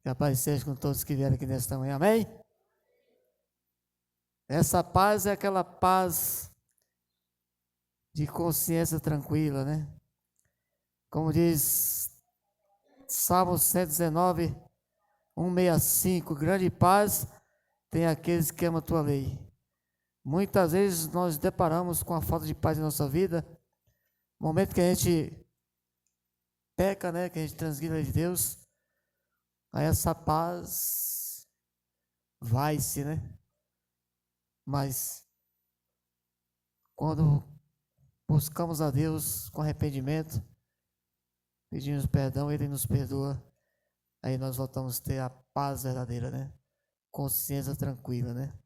Que a paz seja com todos que vieram aqui nesta manhã, amém? Essa paz é aquela paz de consciência tranquila, né? Como diz Salmo 119, 165, grande paz tem aqueles que amam a tua lei. Muitas vezes nós deparamos com a falta de paz em nossa vida, no momento que a gente peca, né? Que a gente transgride a lei de Deus, aí essa paz vai-se, né? Mas quando buscamos a Deus com arrependimento, pedimos perdão, Ele nos perdoa, aí nós voltamos a ter a paz verdadeira, né? Consciência tranquila, né?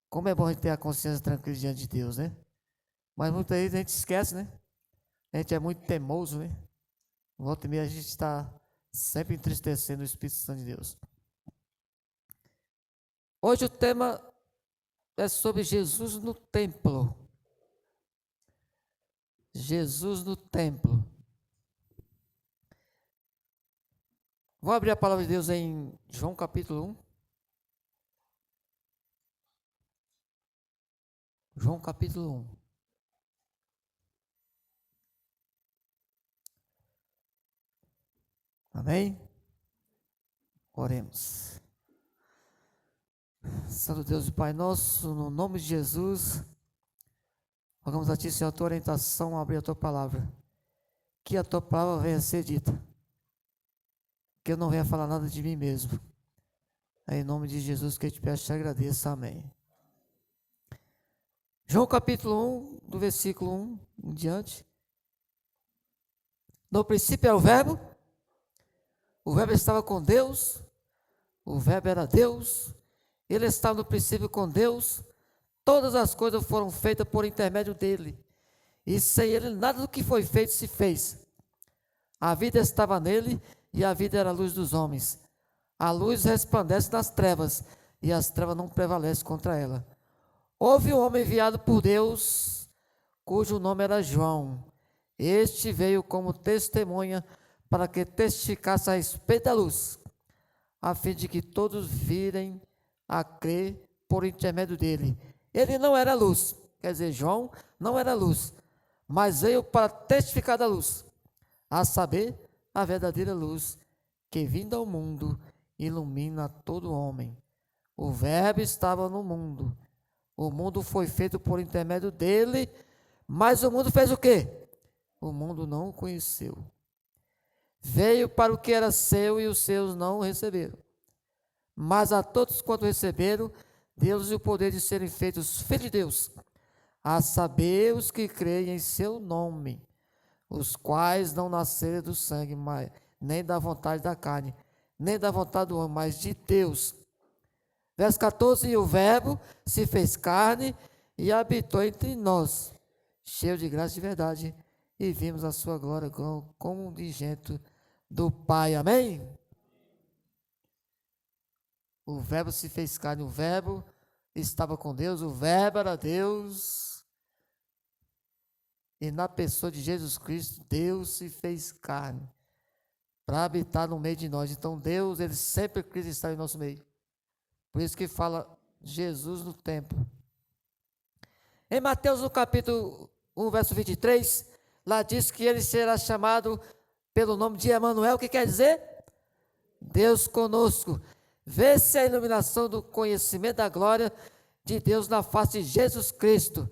Como é bom a gente ter a consciência tranquila diante de Deus, né? Mas muitas vezes a gente esquece, né? A gente é muito teimoso, né? Volta e meia a gente está sempre entristecendo o Espírito Santo de Deus. Hoje o tema é sobre Jesus no templo. Jesus no templo. Vou abrir a palavra de Deus em João capítulo 1. João capítulo 1. Amém? Oremos. Santo Deus e Pai nosso, no nome de Jesus, rogamos a Ti, Senhor, a Tua orientação a abrir a Tua palavra. Que a Tua palavra venha a ser dita. Que eu não venha falar nada de mim mesmo. É em nome de Jesus que eu te peço e te agradeço. Amém. João capítulo 1, do versículo 1 em diante. No princípio era o Verbo estava com Deus, o Verbo era Deus, Ele estava no princípio com Deus, todas as coisas foram feitas por intermédio dele, e sem Ele nada do que foi feito se fez. A vida estava nele, e a vida era a luz dos homens. A luz resplandece nas trevas, e as trevas não prevalecem contra ela. Houve um homem enviado por Deus, cujo nome era João. Este veio como testemunha para que testificasse a respeito da luz, a fim de que todos virem a crer por intermédio dele. Ele não era luz, quer dizer, João não era luz, mas veio para testificar da luz, a saber, a verdadeira luz, que vindo ao mundo, ilumina todo homem. O Verbo estava no mundo, o mundo foi feito por intermédio dele, mas o mundo fez o quê? O mundo não o conheceu. Veio para o que era seu e os seus não o receberam. Mas a todos quanto receberam, deu-lhes o poder de serem feitos filhos de Deus, a saber os que creem em seu nome, os quais não nasceram do sangue, nem da vontade da carne, nem da vontade do homem, mas de Deus. Verso 14, e o Verbo se fez carne e habitou entre nós, cheio de graça e de verdade, e vimos a sua glória como unigênito do Pai. Amém? O Verbo se fez carne, o Verbo estava com Deus, o Verbo era Deus, e na pessoa de Jesus Cristo, Deus se fez carne, para habitar no meio de nós. Então Deus, Ele sempre quis estar em nosso meio. Por isso que fala Jesus no templo. Em Mateus, no capítulo 1, verso 23, lá diz que Ele será chamado pelo nome de Emanuel, o que quer dizer? Deus conosco. Vê-se a iluminação do conhecimento da glória de Deus na face de Jesus Cristo.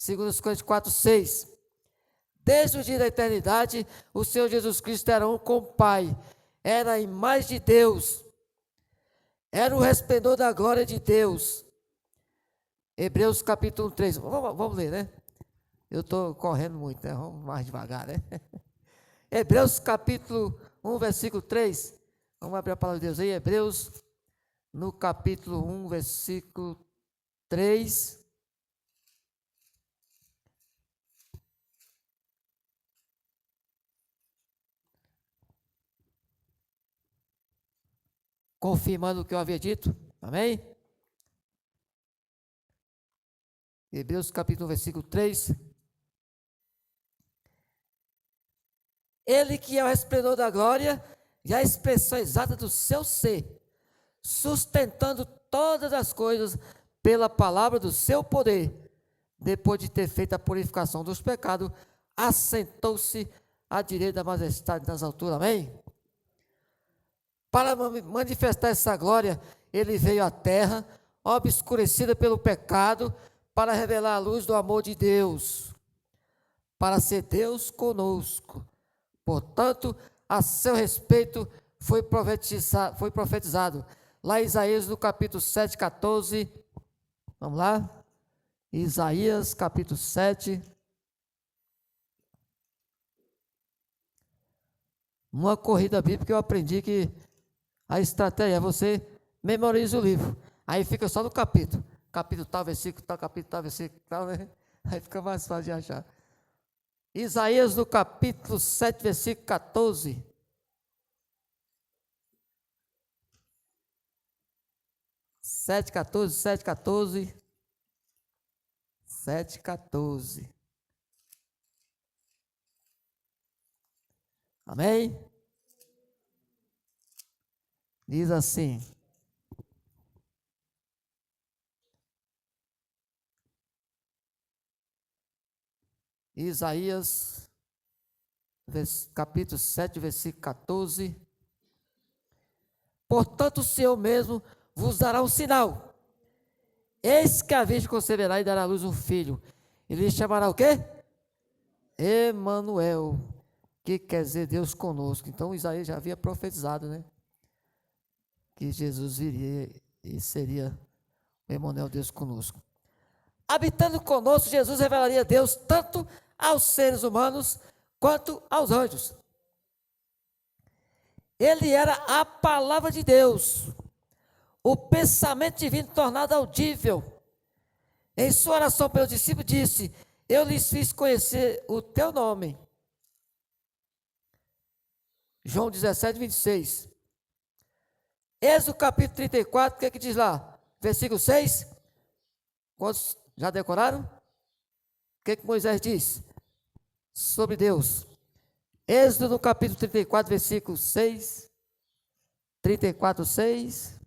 2 Coríntios 4, 6. Desde o dia da eternidade, o Senhor Jesus Cristo era um com o Pai. Era a imagem de Deus. Era o resplendor da glória de Deus. Hebreus capítulo 3. Vamos ler, né? Eu estou correndo muito, né? Vamos mais devagar, né? Hebreus capítulo 1, versículo 3. Vamos abrir a palavra de Deus aí. Hebreus, no capítulo 1, versículo 3. Confirmando o que eu havia dito. Amém? Hebreus capítulo 1, versículo 3. Ele que é o resplendor da glória e a expressão exata do seu ser, sustentando todas as coisas pela palavra do seu poder, depois de ter feito a purificação dos pecados, assentou-se à direita da majestade nas alturas. Amém? Para manifestar essa glória, ele veio à terra, obscurecida pelo pecado, para revelar a luz do amor de Deus, para ser Deus conosco. Portanto, a seu respeito foi profetizado. Lá em Isaías, no capítulo 7, 14. Vamos lá? Isaías, capítulo 7. Uma corrida bíblica eu aprendi que a estratégia é você memoriza o livro. Aí fica só no capítulo. Capítulo tal, versículo tal, capítulo tal, versículo tal, né? Aí fica mais fácil de achar. Isaías, no capítulo 7, versículo 14. Sete, 14, 7, 14. 7, 14. Amém? Diz assim. Isaías, capítulo 7, versículo 14. Portanto, o Senhor mesmo vos dará um sinal. Eis que a virgem conceberá e dará à luz um filho. Ele chamará o quê? Emanuel, que quer dizer Deus conosco. Então, Isaías já havia profetizado, né? Que Jesus viria e seria o Emanuel, Deus conosco. Habitando conosco, Jesus revelaria Deus tanto aos seres humanos quanto aos anjos. Ele era a palavra de Deus, o pensamento divino tornado audível. Em sua oração pelo discípulo disse: eu lhes fiz conhecer o teu nome. João 17, 26. Êxodo capítulo 34, o que é que diz lá? Versículo 6. Quantos já decoraram? O que é que Moisés diz sobre Deus? Êxodo no capítulo 34, versículo 6. 34, 6.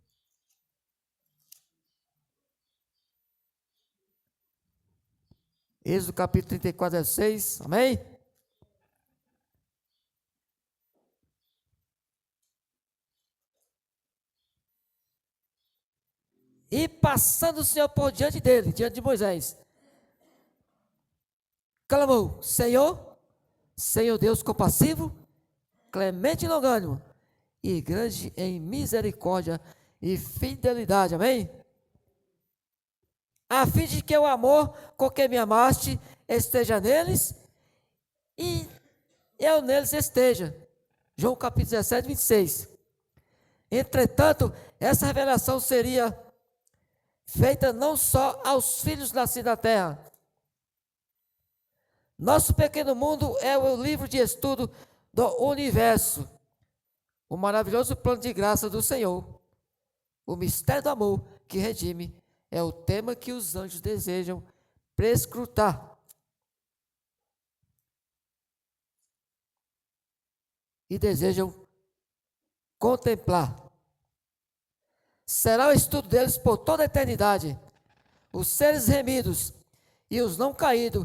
Êxodo capítulo 34, versículo 6. Amém? E passando o Senhor por diante dele, diante de Moisés, clamou: Senhor, Senhor Deus compassivo, clemente e longânimo, e grande em misericórdia e fidelidade. Amém? A fim de que o amor com que me amaste esteja neles e eu neles esteja. João capítulo 17, 26. Entretanto, essa revelação seria feita não só aos filhos nascidos na terra. Nosso pequeno mundo é o livro de estudo do universo, o maravilhoso plano de graça do Senhor. O mistério do amor que redime é o tema que os anjos desejam prescrutar e desejam contemplar. Será o estudo deles por toda a eternidade. Os seres remidos e os não caídos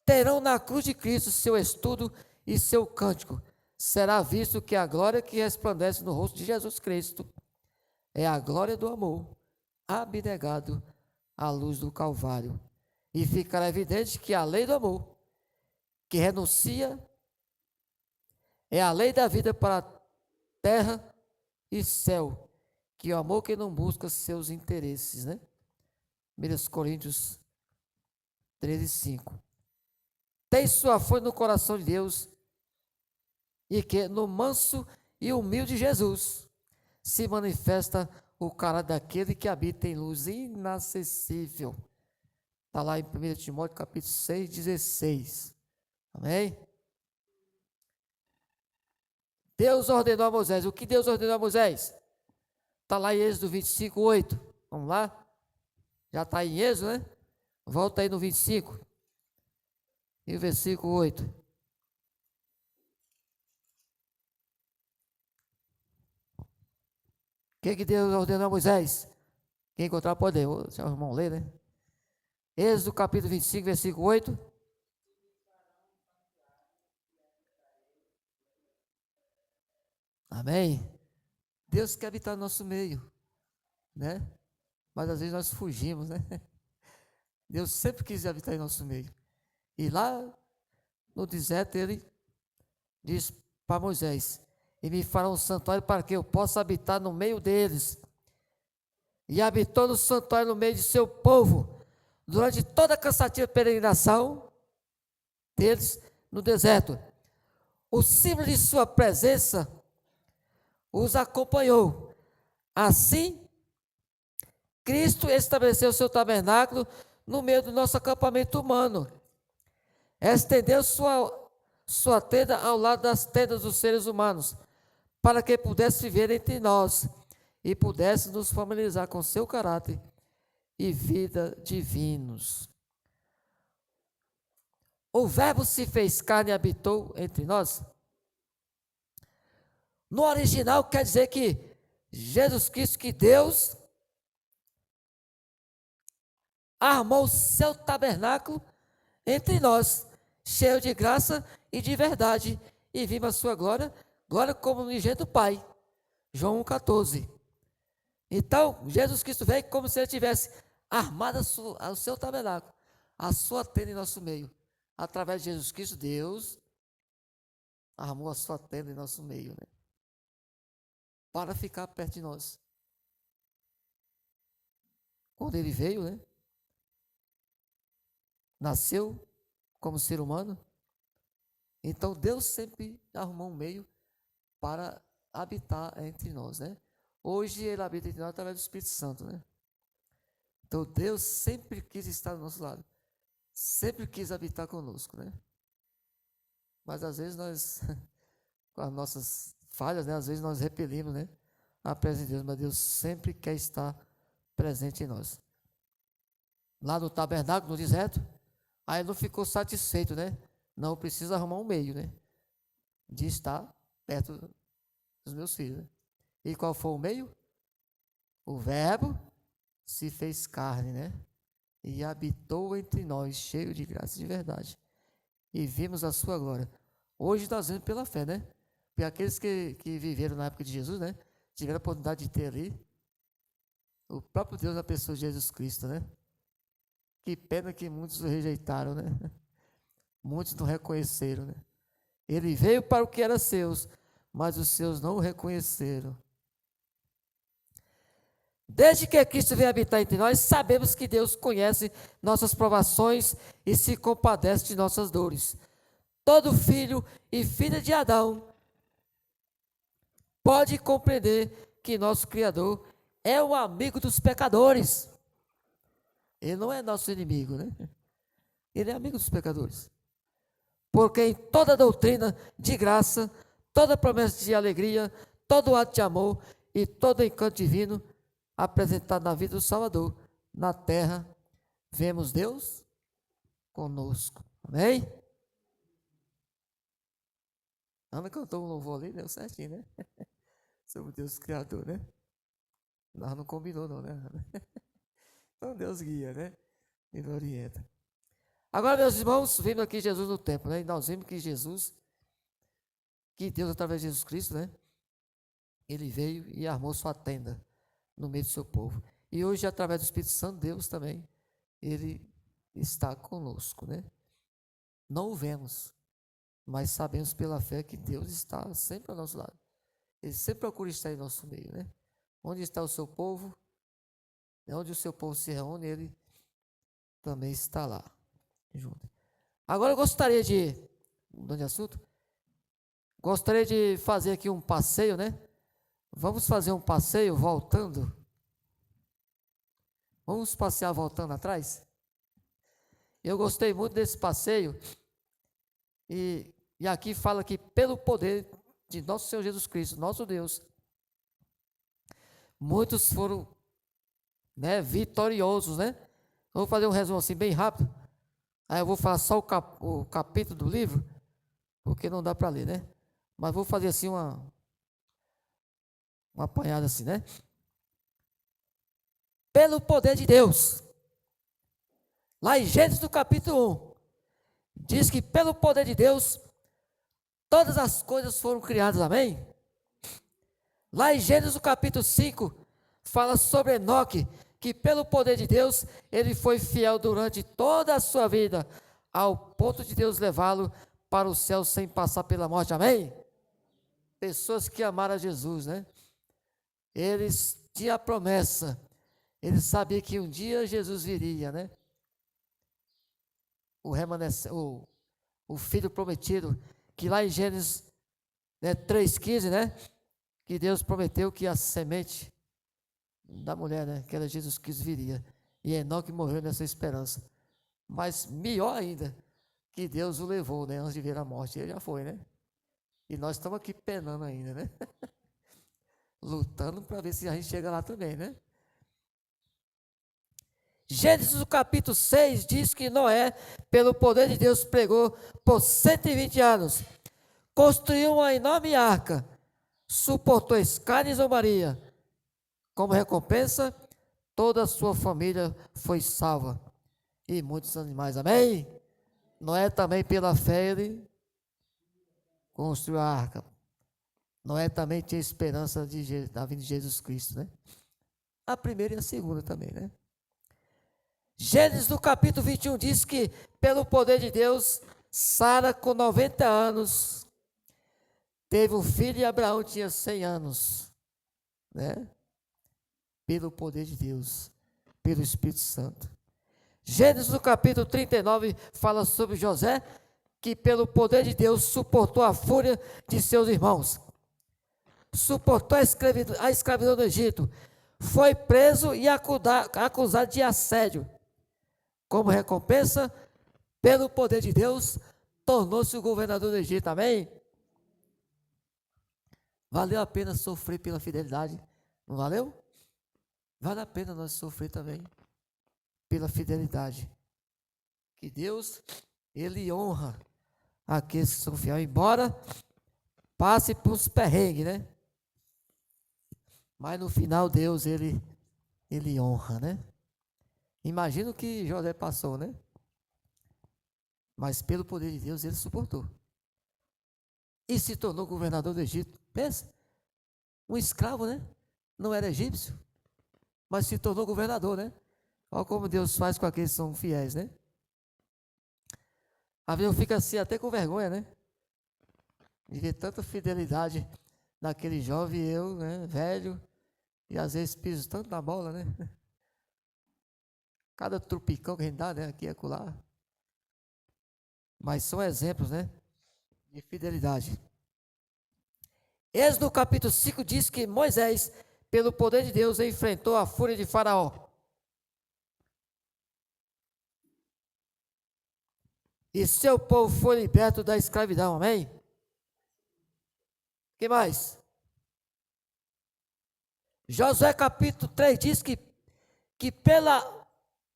terão na cruz de Cristo seu estudo e seu cântico. Será visto que a glória que resplandece no rosto de Jesus Cristo é a glória do amor abnegado à luz do Calvário. E ficará evidente que a lei do amor, que renuncia, é a lei da vida para terra e céu, que é o amor que não busca seus interesses, né? 1 Coríntios 13, 5. Tem sua fonte no coração de Deus, e que no manso e humilde Jesus se manifesta o caráter daquele que habita em luz inacessível. Está lá em 1 Timóteo capítulo 6, 16. Amém? Deus ordenou a Moisés. O que Deus ordenou a Moisés? Está lá em Êxodo 25, 8. Vamos lá? Já está em Êxodo, né? Volta aí no 25. E o versículo 8. que Deus ordenou a Moisés? Quem encontrar pode ler. Deixa o irmão ler, né? Êxodo capítulo 25, versículo 8. Amém? Deus quer habitar no nosso meio, né? Mas às vezes nós fugimos, né? Deus sempre quis habitar em nosso meio. E lá no deserto ele diz para Moisés: e me fará um santuário para que eu possa habitar no meio deles. E habitou no santuário no meio de seu povo, durante toda a cansativa peregrinação deles no deserto. O símbolo de sua presença os acompanhou. Assim, Cristo estabeleceu seu tabernáculo no meio do nosso acampamento humano. Estendeu sua tenda ao lado das tendas dos seres humanos, para que pudesse viver entre nós e pudesse nos familiarizar com seu caráter e vida divinos. O Verbo se fez carne e habitou entre nós. No original quer dizer que Jesus Cristo, que Deus armou o seu tabernáculo entre nós, cheio de graça e de verdade, e vimos a sua glória, glória como no unigênito do Pai. João 1,14. Então, Jesus Cristo veio como se ele tivesse armado o seu tabernáculo, a sua tenda em nosso meio. Através de Jesus Cristo, Deus armou a sua tenda em nosso meio, né? Para ficar perto de nós. Quando ele veio, né? Nasceu como ser humano. Então Deus sempre arrumou um meio para habitar entre nós, né? Hoje ele habita entre nós através do Espírito Santo, né? Então Deus sempre quis estar do nosso lado. Sempre quis habitar conosco, né? Mas às vezes nós, com as nossas falhas, né? Às vezes nós repelimos, né? A presença de Deus, mas Deus sempre quer estar presente em nós. Lá no tabernáculo, no deserto, aí não ficou satisfeito, né? Não, precisa arrumar um meio, né? De estar perto dos meus filhos, né? E qual foi o meio? O Verbo se fez carne, né? E habitou entre nós, cheio de graça e de verdade. E vimos a sua glória. Hoje nós vemos pela fé, né? Porque aqueles que viveram na época de Jesus, né? Tiveram a oportunidade de ter ali o próprio Deus na pessoa de Jesus Cristo, né? Que pena que muitos o rejeitaram, né? Muitos não reconheceram, né? Ele veio para o que era seus, mas os seus não o reconheceram. Desde que Cristo veio habitar entre nós, sabemos que Deus conhece nossas provações e se compadece de nossas dores. Todo filho e filha de Adão pode compreender que nosso Criador é o amigo dos pecadores. Ele não é nosso inimigo, né? Ele é amigo dos pecadores. Porque em toda doutrina de graça, toda promessa de alegria, todo ato de amor e todo encanto divino apresentado na vida do Salvador, na terra, vemos Deus conosco. Amém? Ana cantou um louvor ali, deu certinho, né? Somos Deus Criador, né? Nós não combinou não, né? Então Deus guia, né? Ele orienta. Agora, meus irmãos, vimos aqui Jesus no templo, né? E nós vimos que Jesus, que Deus através de Jesus Cristo, né? Ele veio e armou sua tenda no meio do seu povo. E hoje, através do Espírito Santo, Deus também, Ele está conosco, né? Não o vemos, mas sabemos pela fé que Deus está sempre ao nosso lado. Ele sempre procura estar em nosso meio, né? Onde está o seu povo, onde o seu povo se reúne, Ele também está lá, junto. Agora eu gostaria de, mudando de assunto, gostaria de fazer aqui um passeio, né? Vamos fazer um passeio voltando. Vamos passear voltando atrás? Eu gostei muito desse passeio. E aqui fala que pelo poder de nosso Senhor Jesus Cristo, nosso Deus, muitos foram, né, vitoriosos, né? Eu vou fazer um resumo assim bem rápido. Aí eu vou falar só o capítulo do livro, porque não dá para ler, né? Mas vou fazer assim uma apanhada assim, né? pelo poder de Deus. Lá em Gênesis no capítulo 1, diz que pelo poder de Deus, todas as coisas foram criadas, amém? Lá em Gênesis no capítulo 5, fala sobre Enoque, que pelo poder de Deus, ele foi fiel durante toda a sua vida, ao ponto de Deus levá-lo para o céu sem passar pela morte, amém? Pessoas que amaram a Jesus, né? Eles tinham a promessa, eles sabiam que um dia Jesus viria, né? O filho prometido, que lá em Gênesis 3,15, né? Que Deus prometeu que a semente da mulher, né? Que era Jesus Cristo, viria. E Enoque morreu nessa esperança. Mas melhor ainda, que Deus o levou, né? Antes de ver a morte. Ele já foi, né? E nós estamos aqui penando ainda, né? Lutando para ver se a gente chega lá também, né? Gênesis, no capítulo 6, diz que Noé, pelo poder de Deus, pregou por 120 anos. Construiu uma enorme arca, suportou escada e zombaria. Como recompensa, toda a sua família foi salva. E muitos animais, amém? Noé também, pela fé, ele construiu a arca. Noé também tinha esperança da vinda de Jesus Cristo, né? A primeira e a segunda também, né? Gênesis, no capítulo 21, diz que, pelo poder de Deus, Sara, com 90 anos, teve um filho e Abraão tinha 100 anos, né? Pelo poder de Deus, pelo Espírito Santo. Gênesis, no capítulo 39, fala sobre José, que pelo poder de Deus suportou a fúria de seus irmãos, suportou a escravidão do Egito, foi preso e acusado de assédio. Como recompensa, pelo poder de Deus, tornou-se o governador do Egito, amém? Valeu a pena sofrer pela fidelidade, não valeu? Vale a pena nós sofrer também pela fidelidade. Que Deus, Ele honra aqueles que são fiéis, embora passe por uns perrengues, né? Mas no final Deus, Ele honra, né? Imagina o que José passou, né? Mas pelo poder de Deus ele suportou. E se tornou governador do Egito. Pensa, um escravo, né? Não era egípcio, mas se tornou governador, né? Olha como Deus faz com aqueles que são fiéis, né? Às vezes eu fico assim até com vergonha, né? De ver tanta fidelidade naquele jovem e eu, né? Velho, e às vezes piso tanto na bola, né? Cada trupicão que a gente dá, né? Aqui e acolá. Mas são exemplos, né? De fidelidade. Êxodo capítulo 5 diz que Moisés, pelo poder de Deus, enfrentou a fúria de Faraó. E seu povo foi liberto da escravidão, amém? O que mais? Josué capítulo 3 diz que pela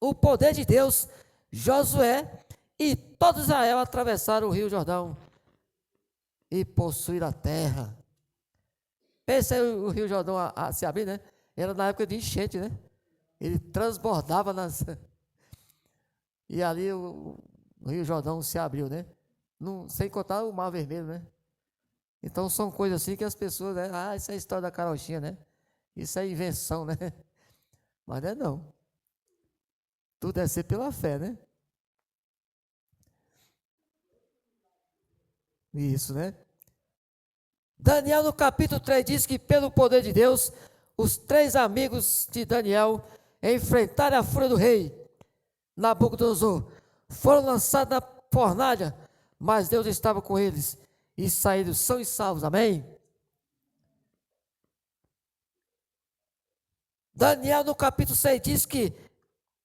o poder de Deus, Josué e todo Israel atravessaram o rio Jordão e possuíram a terra. Pensa aí o rio Jordão a se abrir, né? Era na época de enchente, né? Ele transbordava nas... E ali o rio Jordão se abriu, né? Não, sem contar o Mar Vermelho, né? Então são coisas assim que as pessoas, né? Ah, isso é a história da carochinha, né? Isso é invenção, né? Mas não é não. Tudo deve ser pela fé, né? Isso, né? Daniel no capítulo 3 diz que pelo poder de Deus, os 3 amigos de Daniel enfrentaram a fúria do rei Nabucodonosor. Foram lançados na fornalha, mas Deus estava com eles e saíram sãos e salvos, amém? Daniel no capítulo 6 diz que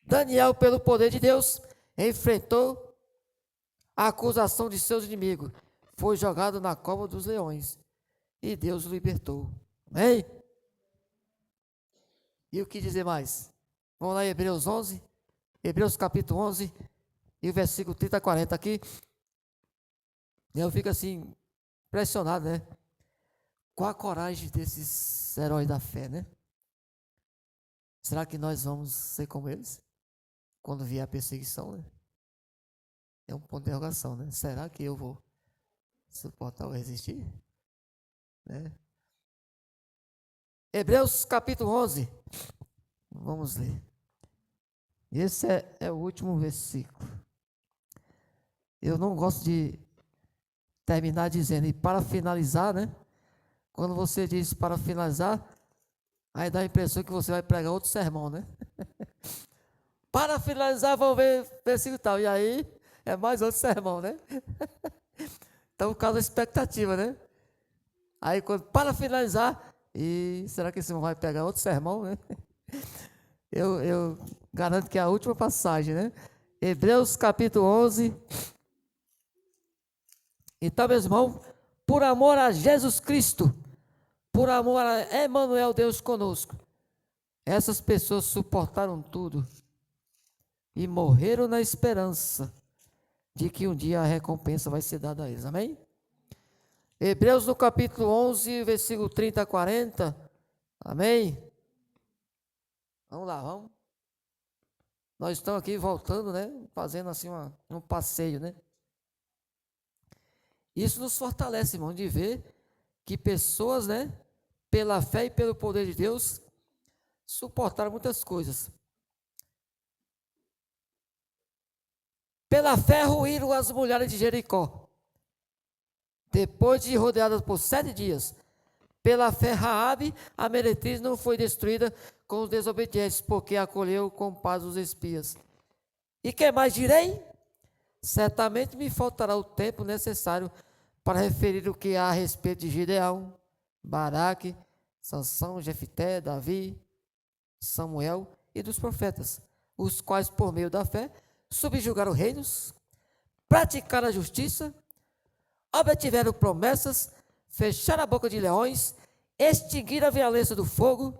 Daniel, pelo poder de Deus, enfrentou a acusação de seus inimigos. Foi jogado na cova dos leões e Deus o libertou. Amém? E o que dizer mais? Vamos lá em Hebreus 11. Hebreus capítulo 11 e o versículo 30 a 40 aqui. Eu fico assim, impressionado, né? Com a coragem desses heróis da fé, né? Será que nós vamos ser como eles? Quando vier a perseguição, né? É um ponto de interrogação, né? Será que eu vou suportar ou resistir? Né? Hebreus capítulo 11. Vamos ler. Esse é o último versículo. Eu não gosto de terminar dizendo, e para finalizar, né? Quando você diz para finalizar, aí dá a impressão que você vai pregar outro sermão, né? Para finalizar, vamos ver versículo tal. E aí, é mais outro sermão, né? Então, causa expectativa, né? Aí, para finalizar, e será que esse irmão vai pegar outro sermão, né? Eu garanto que é a última passagem, né? Hebreus capítulo 11. Então, meu irmão, por amor a Jesus Cristo, por amor a Emmanuel, Deus conosco, essas pessoas suportaram tudo e morreram na esperança de que um dia a recompensa vai ser dada a eles. Amém? Hebreus no capítulo 11, versículo 30 a 40. Amém? Vamos lá, vamos. Nós estamos aqui voltando, né? Fazendo assim um passeio, né? Isso nos fortalece, irmão, de ver que pessoas, né? Pela fé e pelo poder de Deus, suportaram muitas coisas. Pela fé ruíram as mulheres de Jericó. Depois de rodeadas por 7 dias, pela fé Raabe, a meretriz, não foi destruída com os desobedientes, porque acolheu com paz os espias. E que mais direi? Certamente me faltará o tempo necessário para referir o que há a respeito de Gideão, Baraque, Sansão, Jefité, Davi, Samuel e dos profetas, os quais, por meio da fé, subjugaram reinos, praticaram a justiça, obtiveram promessas, fecharam a boca de leões, extinguiram a violência do fogo,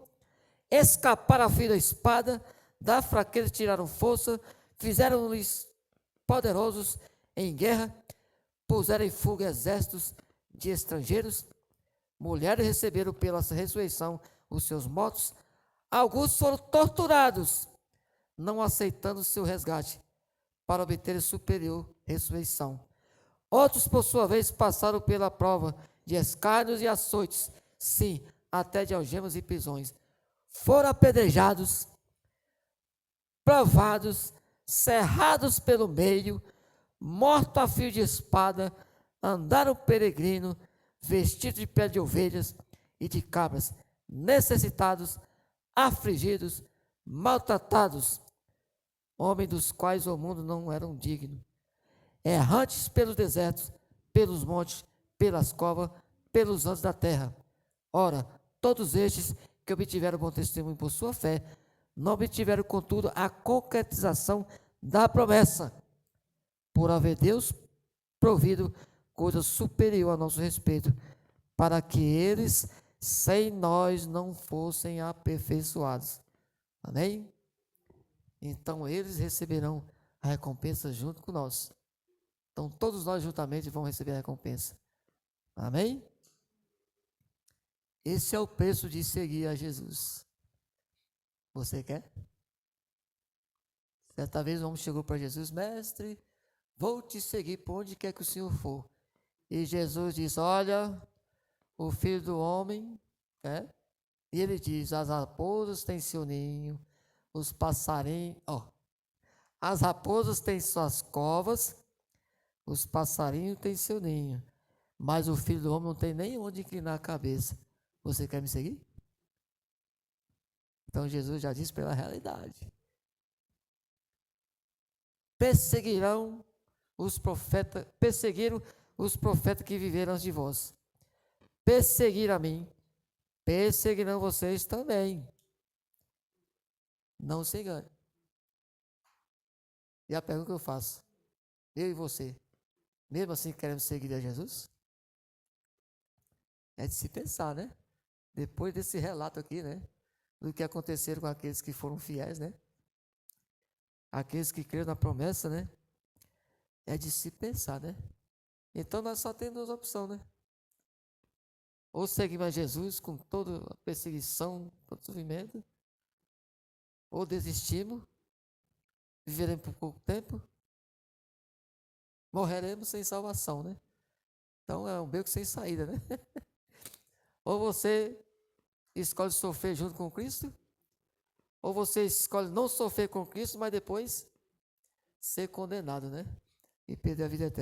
escaparam ao fio da espada, da fraqueza tiraram força, fizeram-lhes poderosos em guerra, puseram em fuga exércitos de estrangeiros, mulheres receberam pela ressurreição os seus mortos, alguns foram torturados, não aceitando seu resgate, para obter superior ressurreição. Outros, por sua vez, passaram pela prova de escárnios e açoites, sim, até de algemas e prisões. Foram apedrejados, provados, cerrados pelo meio, mortos a fio de espada, andaram peregrino, vestidos de pele de ovelhas e de cabras, necessitados, afligidos, maltratados, homens dos quais o mundo não era digno, errantes pelos desertos, pelos montes, pelas covas, pelos anos da terra. Ora, todos estes que obtiveram bom testemunho por sua fé, não obtiveram, contudo, a concretização da promessa, por haver Deus provido coisa superior a nosso respeito, para que eles, sem nós, não fossem aperfeiçoados. Amém? Então, eles receberão a recompensa junto com nós. Então, todos nós juntamente vamos receber a recompensa. Amém? Esse é o preço de seguir a Jesus. Você quer? Certa vez um homem chegou para Jesus: mestre, vou te seguir por onde quer que o Senhor for. E Jesus diz: olha, o Filho do Homem, e ele diz: as raposas têm seu ninho, os passarinhos, as raposas têm suas covas, os passarinhos têm seu ninho, mas o Filho do Homem não tem nem onde inclinar a cabeça. Você quer me seguir? Então Jesus já disse pela realidade. Perseguiram os profetas que viveram antes de vós. Perseguiram a mim, perseguirão vocês também. Não se engane. E a pergunta que eu faço: eu e você, mesmo assim queremos seguir a Jesus? É de se pensar, né? Depois desse relato aqui, né? Do que aconteceram com aqueles que foram fiéis, né? Aqueles que creram na promessa, né? É de se pensar, né? Então nós só temos duas opções, né? Ou seguimos a Jesus com toda a perseguição, todo o sofrimento, ou desistimos, viveremos por pouco tempo, morreremos sem salvação, né? Então é um beco sem saída, né? Ou você escolhe sofrer junto com Cristo, ou você escolhe não sofrer com Cristo, mas depois ser condenado, né? E perder a vida eterna.